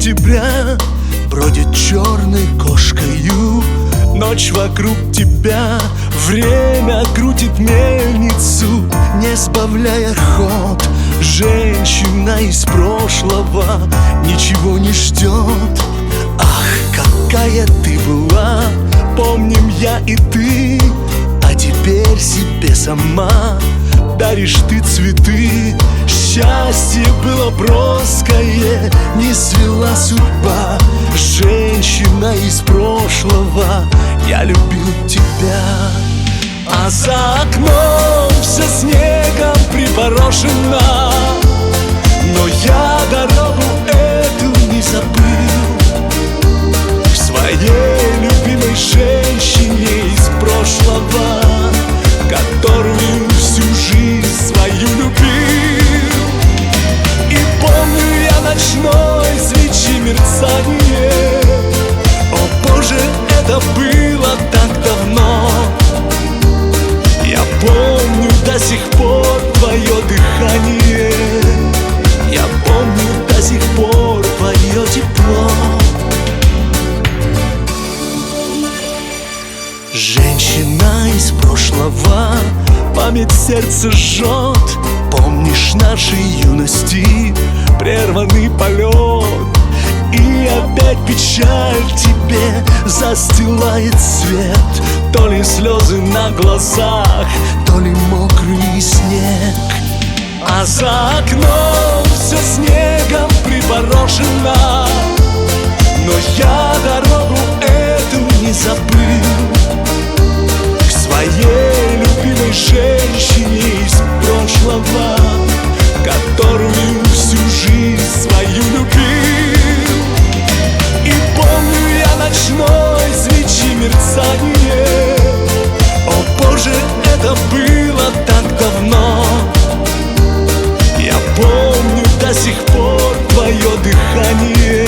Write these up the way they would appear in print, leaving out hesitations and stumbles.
октября бродит черной кошкою. Ночь вокруг тебя, время крутит мельницу, не сбавляя ход. Женщина из прошлого ничего не ждет. Ах, какая ты была, помним я и ты, а теперь себе сама даришь ты цветы. Счастье было броское, не свела судьба. Женщина из прошлого, я любил тебя. А за окном все снегом припорошено, но я дорогу эту не забыл. К своей любимой женщине из прошлого, которую всю жизнь свою любил. И помню я ночной свечи мерцание. О Боже, это было так давно. Я помню до сих пор твое дыхание. Я помню до сих пор твое тепло. Женщина из прошлого, память сердце жжет. Помнишь нашей юности прерванный полет, и опять печаль тебе застилает свет. То ли слезы на глазах, то ли мокрый снег. А за окном все снегом припорошено, но я дорогу эту не забыл. К своей любимой женщине из прошлого, которую всю жизнь свою любил. И помню я ночной свечи мерцание. О Боже, это было так давно. Я помню до сих пор твое дыхание.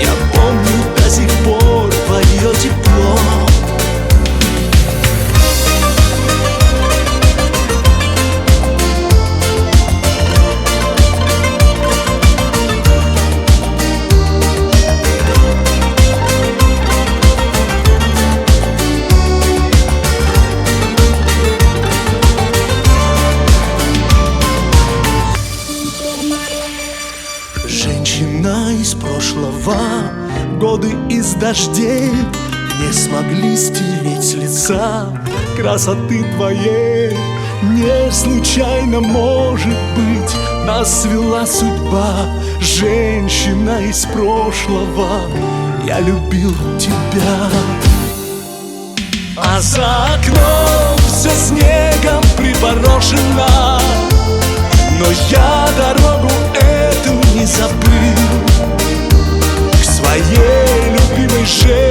Я помню до сих пор твое тепло. Женщина из прошлого, годы из дождей не смогли стереть с лица красоты твоей. Не случайно, может быть, нас свела судьба. Женщина из прошлого, я любил тебя. А за окном все снегом припорошено, но я дорогу эту не забыл. К своей любимой женщине